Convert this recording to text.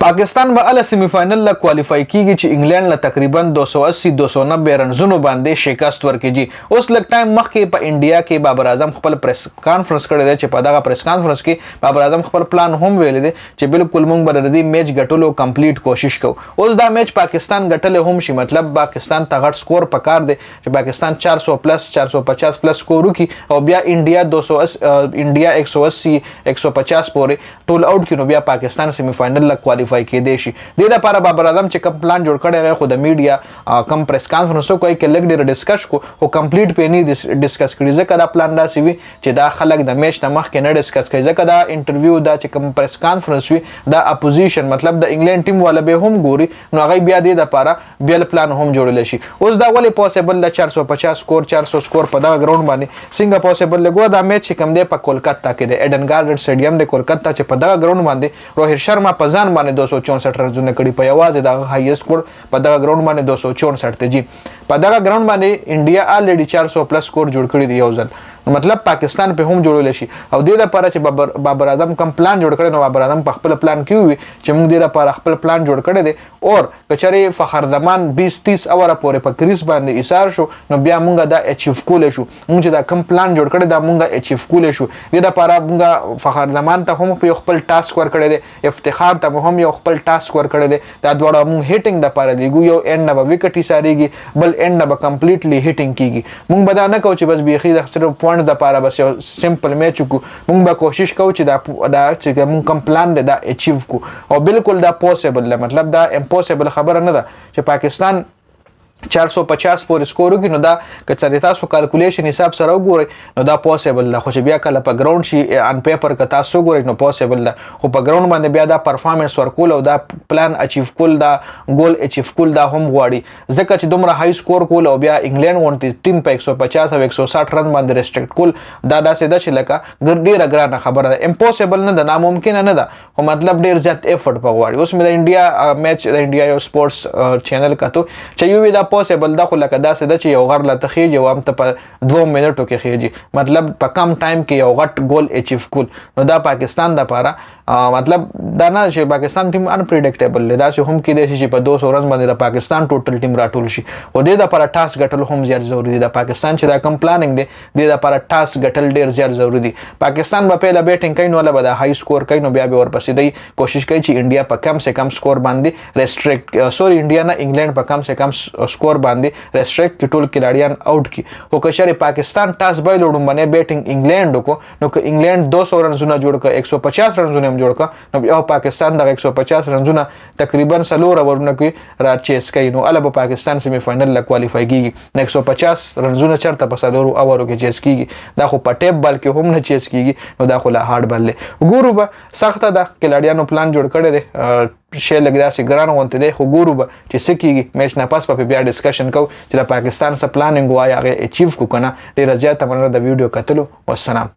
پاکستان به ال سیمی فائنل لا کوالیفای کیږي چې انګلند له تقریبا 280 290 رنزونو باندې شکست ورکړي. اوس لږ ټایم مخکې په انډیا کې بابر اعظم خپل پریس کانفرنس کړی دی چې په دغه پریس کانفرنس کې بابر اعظم خپل پلان هم ویلی دی چې بالکل موږ به د دې میچ ګټلو کمپلیټ کوشش کوو. اوس دا میچ پاکستان ګټلی هم شي، مطلب پاکستان ته غټ سکور پکار دی چې پاکستان 400 پلس 450 پلس سکور وکړي او بیا انډیا 180 150 پورې ټول آوټ کړي، نو بیا پاکستان سیمی فائنل لا کوالیفای کېدی شي. د لپاره بابر اعظم چې کوم پلان جوړ کړی دی خو د میډیا کم پریس کانفرنس کوي کې لږ ډېر ډسکس کو خو کمپلیټ په نه ډسکس کړي، ځکه دا پلان داسې وي چې دا خلک د میچ نه مخکې نه ډسکس کوي، ځکه دا انټرویو دا چې کوم پریس کانفرنس وي دا اپوزیشن مطلب د انګلند ټیم والا به هم ګوري، نو هغه بیا د لپاره بیل پلان هم جوړول شي. اوس دا ولې پوسیبل د 450 سکور 400 سکور په دغه ګراوند باندې څنګه پوسیبل لګو؟ دا میچ کوم دی په کولکتا کې دی، ایډن ګارډن سټیډیم د کولکتا چې په دغه ګراوند باندې روهیت شرما په ځان باندې 264 رنونه کړي، په یوازې د هایست سکور په دغه ګراوند باندې 264 ته جی. په دغه ګراوند باندې انډیا الریډي 400 پلس سکور جوړ کړی دی یو ځل، مطلب پاکستان په هم جوړول شي. او د لپاره چې بابر اعظم کوم پلان جوړ کړي، نو بابر اعظم په خپل پلان کې وي چې موږ د لپاره خپل پلان جوړ کړی دی او کچري فخر زمان 20-30 اوره پورې په کریس باندې ایثار شو، نو بیا موږ دا اچیو کول شو. موږ چې دا کوم پلان جوړ کړی دا موږ اچیو کول شو. د لپاره موږ فخر زمان ته هم په خپل ټاسک ور کړی دی، افتخار ته هم یو خپل ټاسک ور کړی دی. دا دواړه موږ هیټینګ د لپاره دی، یو اند نه به وکټ ساريږي، بل اند نه به کمپلیټلی هیټینګ کیږي. موږ به دا نه کوو چې بس بیخي د صرف پوینټ د لپاره بس یو سمپل میچ کو، موږ به کوشش کوو چې دا چې موږ کوم پلان دی دا اچیو کو، او بالکل دا پوسیبل دی، مطلب دا امپوسیبل خبره نه ده چې پاکستان 450 پورې سکور وکړي. نو دا که چېرې تاسو کالکولیشن حساب سره وګورئ نو دا پوسیبل ده، خو چې بیا کله په ګراوند شي ان پیپر که تاسو وګورئ نو پوسیبل ده، خو په ګراوند باندې بیا دا پرفارمنس ورکول او دا پلان اچیو کول، دا ګول اچیو کول دا هم غواړي، ځکه چې دومره های سکور کول او بیا انګلند غونډې ټیم په 150 او 160 رن باندې ریسټریکټ کول دا داسې ده چې لکه ډېره ګرانه خبره ده. امپوسیبل نه ده، ناممکنه نه ده، خو مطلب ډېر زیات ایفورت په غواړي. اوس مې د انډیا میچ د انډیا یو سپورټس چینل کتو چې یو دا پوسیبل ده، خو لکه داسې ده چې یو غر له تخیږي او هم ته په 2 منټو کې خیږي، مطلب په کم ټایم کې یو غټ ګول اچیو کول. نو دا پاکستان لپاره مطلب دا نه چې پاکستان ټیم انپریډکټیبل دی، دا چې هم کې دی چې په 200 رن باندې د پاکستان ټوټل ټیم راټول شي، او د لپاره ټاس ګټل هم زیات ضروری دی. د پاکستان چې دا کم پلانینګ دی د لپاره ټاس ګټل ډیر زیات ضروری دی. پاکستان په پیله بیټینګ کوي نو له به های سکور کوي، نو بیا به ورپسې دی کوشش کوي چې انډیا په کم سے کم سکور باندې ریسټریکټ انډیا نه انګلند په کم سے کم سکور باندې ریسټریکټ ټول کلاړیان آوټ کی. خو که چېرې پاکستان ټاس بایل وړاندې بیټینګ انګلند وکړو، نو که انګلند 200 رنونه جوړ کړ 150 رنونه هم جوړ کړ، نو بیا پاکستان د 150 رنونه تقریبا 4 اوورونه کې را چیس کوي، نو البته پاکستان سیمی فائنل لا کوالیفای کیږي. 150 رنونه چرته په 4 اوورو کې چیس کیږي، دا خو په ټیپ بال کې هم نه چیس کیږي، نو دا خو لا هارد بال دی. ګورو به سخته ده، کلاډیانو پلان جوړ کړی دی، شی لګ داسې ګران غونته دی، خو ګورو به چې څه کیږي. میچ نه پاس په بیا ډسکشن کوو چې د پاکستان سره پلانینګ وایي هغه اچیو کو کنه. ډیره زیاته مننه د ویډیو کتلو. والسلام.